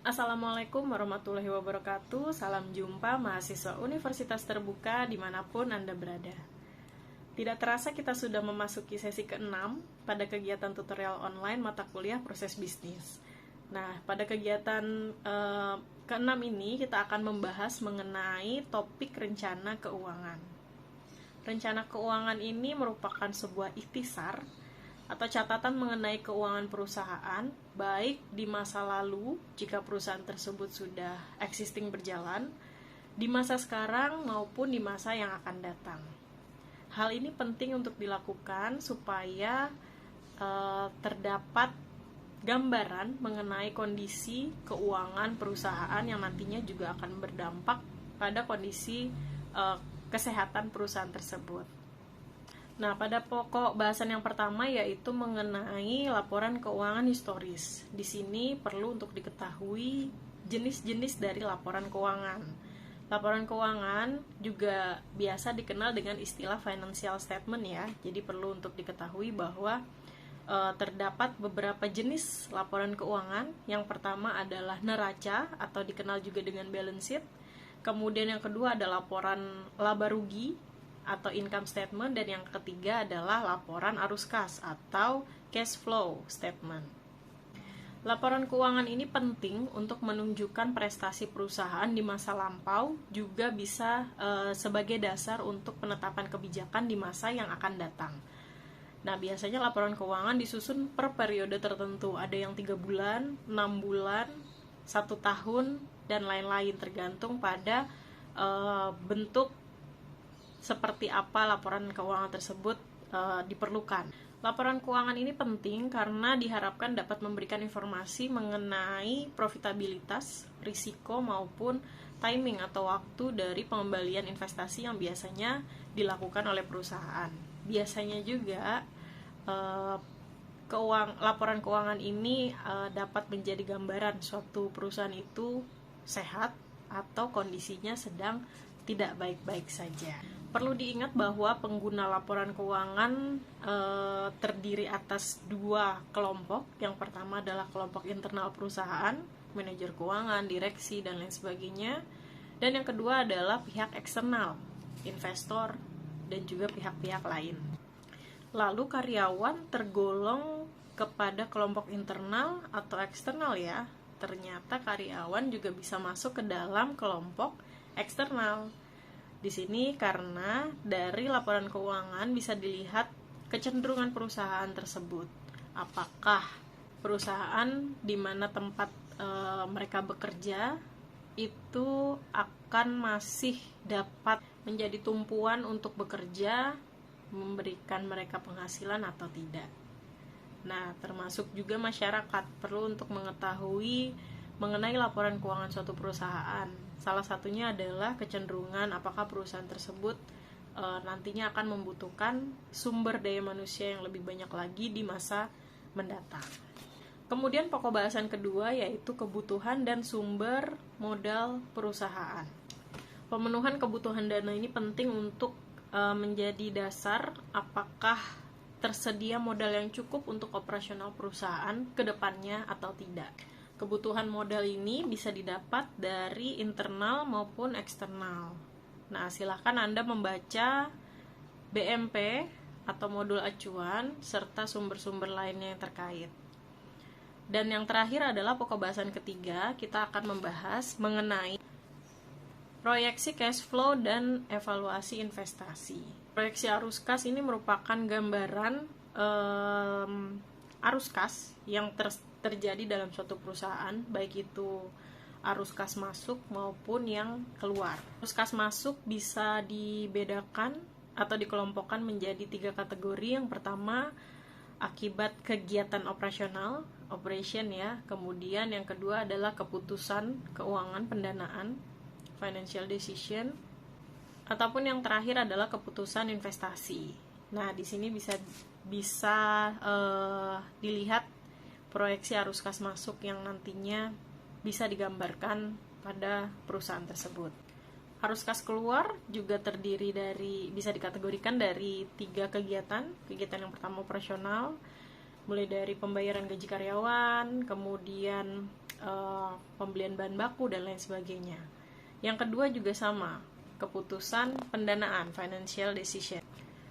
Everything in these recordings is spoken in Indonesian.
Assalamualaikum warahmatullahi wabarakatuh. Salam jumpa mahasiswa Universitas Terbuka dimanapun Anda berada. Tidak terasa kita sudah memasuki sesi ke-6 pada kegiatan tutorial online mata kuliah proses bisnis. Nah, pada kegiatan ke-6 ini kita akan membahas mengenai topik rencana keuangan. Rencana keuangan ini merupakan sebuah ikhtisar atau catatan mengenai keuangan perusahaan, baik di masa lalu jika perusahaan tersebut sudah existing berjalan, di masa sekarang maupun di masa yang akan datang. Hal ini penting untuk dilakukan supaya terdapat gambaran mengenai kondisi keuangan perusahaan yang nantinya juga akan berdampak pada kondisi kesehatan perusahaan tersebut. Nah, pada pokok bahasan yang pertama yaitu mengenai laporan keuangan historis. Di sini perlu untuk diketahui jenis-jenis dari laporan keuangan. Laporan keuangan juga biasa dikenal dengan istilah financial statement ya. Jadi perlu untuk diketahui bahwa terdapat beberapa jenis laporan keuangan. Yang pertama adalah neraca atau dikenal juga dengan balance sheet. Kemudian yang kedua ada laporan laba rugi atau income statement, dan yang ketiga adalah laporan arus kas atau cash flow statement. Laporan keuangan ini penting untuk menunjukkan prestasi perusahaan di masa lampau, juga bisa sebagai dasar untuk penetapan kebijakan di masa yang akan datang. Nah, biasanya laporan keuangan disusun per periode tertentu, ada yang 3 bulan, 6 bulan, 1 tahun, dan lain-lain tergantung pada bentuk seperti apa laporan keuangan tersebut diperlukan. Laporan keuangan ini penting karena diharapkan dapat memberikan informasi mengenai profitabilitas, risiko maupun timing atau waktu dari pengembalian investasi yang biasanya dilakukan oleh perusahaan. Biasanya juga laporan keuangan ini dapat menjadi gambaran suatu perusahaan itu sehat atau kondisinya sedang tidak baik-baik saja. Perlu diingat bahwa pengguna laporan keuangan terdiri atas 2 kelompok. Yang pertama adalah kelompok internal perusahaan, manajer keuangan, direksi, dan lain sebagainya. Dan yang kedua adalah pihak eksternal, investor, dan juga pihak-pihak lain. Lalu karyawan tergolong kepada kelompok internal atau eksternal ya. Ternyata karyawan juga bisa masuk ke dalam kelompok eksternal. Di sini karena dari laporan keuangan bisa dilihat kecenderungan perusahaan tersebut. Apakah perusahaan di mana tempat mereka bekerja itu akan masih dapat menjadi tumpuan untuk bekerja, memberikan mereka penghasilan atau tidak. Nah, termasuk juga masyarakat perlu untuk mengetahui mengenai laporan keuangan suatu perusahaan. Salah satunya adalah kecenderungan apakah perusahaan tersebut nantinya akan membutuhkan sumber daya manusia yang lebih banyak lagi di masa mendatang. Kemudian pokok bahasan kedua yaitu kebutuhan dan sumber modal perusahaan. Pemenuhan kebutuhan dana ini penting untuk menjadi dasar apakah tersedia modal yang cukup untuk operasional perusahaan ke depannya atau tidak. Kebutuhan modal ini bisa didapat dari internal maupun eksternal. Nah, silahkan Anda membaca BMP atau modul acuan serta sumber-sumber lainnya yang terkait. Dan yang terakhir adalah pokok bahasan ketiga, kita akan membahas mengenai proyeksi cash flow dan evaluasi investasi. Proyeksi arus kas ini merupakan gambaran arus kas yang terjadi dalam suatu perusahaan, baik itu arus kas masuk maupun yang keluar. Arus kas masuk bisa dibedakan atau dikelompokkan menjadi 3 kategori. Yang pertama akibat kegiatan operasional, operation ya. Kemudian yang kedua adalah keputusan keuangan pendanaan, financial decision. Ataupun yang terakhir adalah keputusan investasi. Nah, di sini bisa dilihat proyeksi arus kas masuk yang nantinya bisa digambarkan pada perusahaan tersebut. Arus kas keluar juga bisa dikategorikan dari 3 kegiatan. Kegiatan yang pertama operasional, mulai dari pembayaran gaji karyawan, kemudian pembelian bahan baku dan lain sebagainya. Yang kedua juga sama, keputusan pendanaan, financial decision.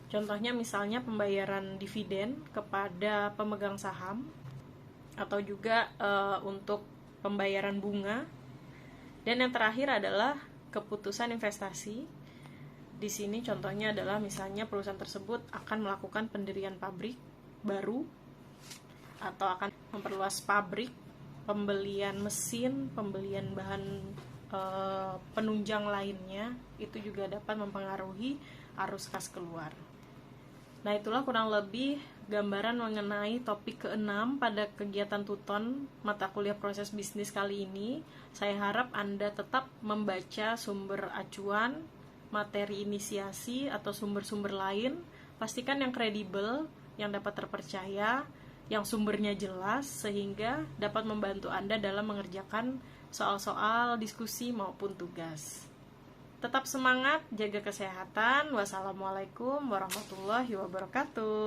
Contohnya misalnya pembayaran dividen kepada pemegang saham, atau juga untuk pembayaran bunga. Dan yang terakhir adalah keputusan investasi. Di sini contohnya adalah misalnya perusahaan tersebut akan melakukan pendirian pabrik baru, atau akan memperluas pabrik, pembelian mesin, pembelian bahan penunjang lainnya. Itu juga dapat mempengaruhi arus kas keluar. Nah, itulah kurang lebih gambaran mengenai topik ke-6 pada kegiatan Tuton mata kuliah proses bisnis kali ini. Saya harap Anda tetap membaca sumber acuan, materi inisiasi, atau sumber-sumber lain. Pastikan yang kredibel, yang dapat terpercaya, yang sumbernya jelas, sehingga dapat membantu Anda dalam mengerjakan soal-soal, diskusi, maupun tugas. Tetap semangat, jaga kesehatan. Wassalamualaikum warahmatullahi wabarakatuh.